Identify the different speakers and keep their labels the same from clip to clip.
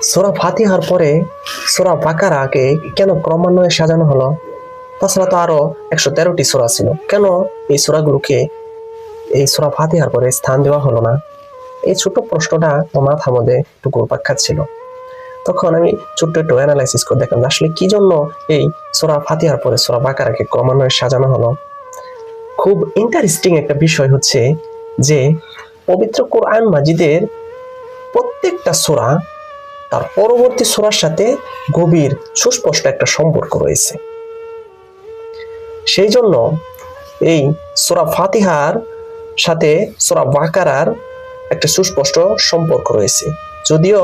Speaker 1: সূরা ফাতিহার পরে সূরা বাকারাকে কেন ক্রমান্বয়ে সাজানো হলো? তাছাড়া তো আরো 113টি সূরা ছিল, কেন এই সূরাগুলোকে এই সূরা ফাতিহার পরে স্থান দেওয়া হলো না? এই ছোট্ট প্রশ্নটা আমার মাথার মধ্যে একটু ঘুরপাক খাচ্ছিল। তখন আমি ছোট্ট একটু অ্যানালাইসিস করে দেখলাম আসলে কি জন্য এই সূরা ফাতিহার পরে সূরা বাকারাকে ক্রমান্বয়ে সাজানো হলো। খুব ইন্টারেস্টিং একটা বিষয় হচ্ছে যে পবিত্র কোরআন মাজিদের প্রত্যেকটা সূরা তার পরবর্তী সূরার সাথে গভীর সুস্পষ্ট একটা সম্পর্ক রয়েছে। সেই জন্য এই সূরা ফাতিহার সাথে সূরা বাকারার একটা সুস্পষ্ট সম্পর্ক রয়েছে, যদিও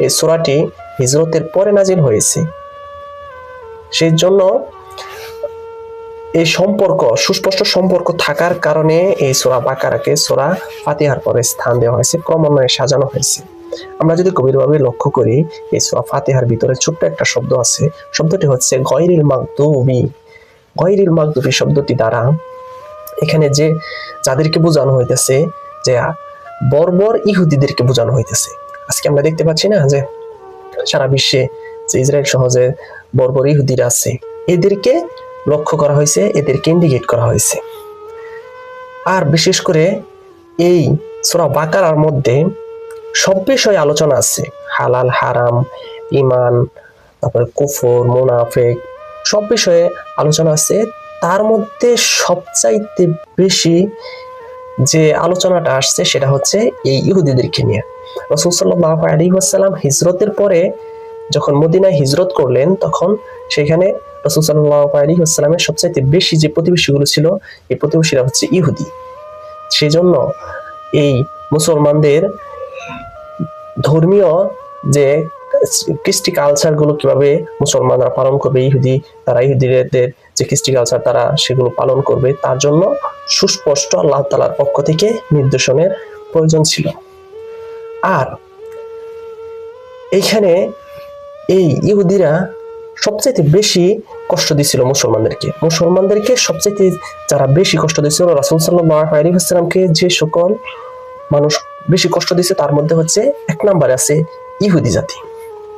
Speaker 1: এই সূরাটি হিজরতের পরে নাজিল হয়েছে। সেই জন্য এই সম্পর্ক, সুস্পষ্ট সম্পর্ক থাকার কারণে এই সূরা বাকারাকে সূরা ফাতিহার পরে স্থান দেওয়া হয়েছে, ক্রমান্বয়ে সাজানো হয়েছে। আমরা যদি গভীরভাবে লক্ষ্য করি, এই সূরা ফাতিহার ভিতরে ছোট্ট একটা শব্দ আছে, শব্দটি হচ্ছে গায়রিল মাগদুবি। গায়রিল মাগদুবি শব্দটি দ্বারা এখানে যে যাদেরকে বোঝানো হইতেছে, যে বর্বর ইহুদিদেরকে বোঝানো হইতেছে। আজকে আমরা দেখতে পাচ্ছি না যে সারা বিশ্বে যে ইসরায়েল সহ যে বর্বর ইহুদিরা আছে, এদেরকে লক্ষ্য করা হয়েছে, এদেরকে ইন্ডিকেট করা হয়েছে। আর বিশেষ করে এই সূরা বাকারার মধ্যে সব বিষয়ে আলোচনা আছে, হালাল হারাম, ঈমান, তারপরে কুফর, মুনাফিক, সব বিষয়ে আলোচনা আছে। তার মধ্যে সবচাইতে বেশি যে আলোচনাটা আসছে সেটা হচ্ছে এই ইহুদিদেরকে নিয়ে। রাসূল সাল্লাল্লাহু আলাইহি ওয়াসাল্লাম হিজরতের পরে যখন মদিনায় হিজরত করলেন, তখন সেখানে রাসূল সাল্লাল্লাহু আলাইহি ওয়াসাল্লামের সবচাইতে বেশি যে প্রতিবেশীগুলো ছিল, এই প্রতিবেশীরা হচ্ছে ইহুদি। সেই জন্য এই মুসলমানদের ধর্মীয় যে কৃষ্টি কালচার গুলো কিভাবে মুসলমানরা পালন করবে, তারা ইহুদিদের যে কৃষ্টি কালচার তারা সেগুলো পালন করবে, তার জন্য সুস্পষ্ট আল্লাহ তাআলার পক্ষ থেকে নির্দেশনের প্রয়োজন ছিল। আর এইখানে এই ইহুদিরা সবচেয়ে বেশি কষ্ট দিছিল মুসলমানদেরকে সবচেয়ে যারা বেশি কষ্ট দিছিল রাসূল সাল্লাল্লাহু আলাইহি ওয়াসাল্লামকে, যে সকল মানুষ বেশি কষ্ট দিচ্ছে তার মধ্যে হচ্ছে এক নম্বরে আছে ইহুদি জাতি।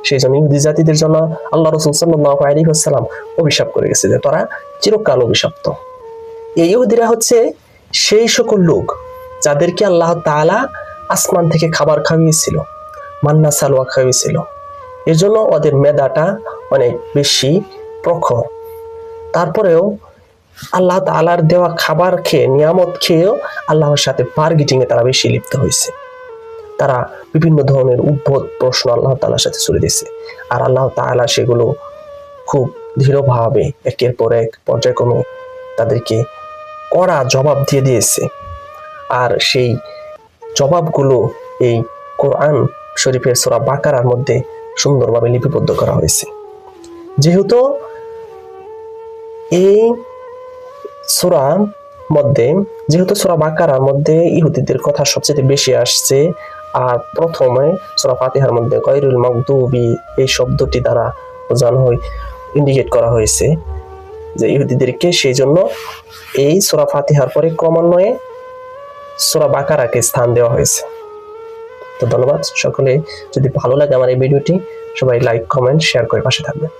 Speaker 1: সেই জন্য ইহুদি জাতিদের জন্য আল্লাহ রাসূল সাল্লাল্লাহু আলাইহি ওয়াসাল্লাম অভিশাপ করে গেছে যে তারা চিরকাল অভিশপ্ত। এই ইহুদিরা হচ্ছে সেই সকল লোক যাদেরকে আল্লাহ তাআলা আসমান থেকে খাবার খাইয়েছিল, মান্না সালওয়া খাইয়েছিল। এর জন্য ওদের মেধাটা অনেক বেশি প্রখর। তারপরেও আল্লাহ তাআলার দেওয়া খাবার খেয়ে, নিয়ামত খেয়েও আল্লাহর সাথে বার্গেটিং এ তারা বেশি লিপ্ত হয়েছে। তারা বিভিন্ন ধরনের উদ্ভট প্রশ্ন আল্লাহ তাআলার সাথে ছুড়ে দিয়েছে, আর আল্লাহ তাআলা সেগুলো খুব দৃঢ়ভাবে একের পর এক পর্যায়ক্রমে তাদেরকে কড়া জবাব দিয়ে দিয়েছে। আর সেই জবাবগুলো এই কোরআন শরীফের সূরা বাকারার মধ্যে সুন্দরভাবে লিপিবদ্ধ করা হয়েছে। যেহেতু সূরা বাকারার মধ্যে ইহুদিদের কথা সবচেয়ে বেশি আসছে, আর প্রথমে সূরা ফাতিহার মধ্যে গায়রুল মাগদুবি এই শব্দটি দ্বারা বোঝানো হয়, ইন্ডিকেট করা হয়েছে যে ইহুদিদেরকে। সেই জন্য এই সূরা ফাতিহার পরে ক্রমান্বয়ে সূরা বাকারাকে স্থান দেওয়া হয়েছে। তো ধন্যবাদ সকলে। যদি ভালো লাগে আমার এই ভিডিওটি, সবাই লাইক, কমেন্ট, শেয়ার করে পাশে থাকবেন।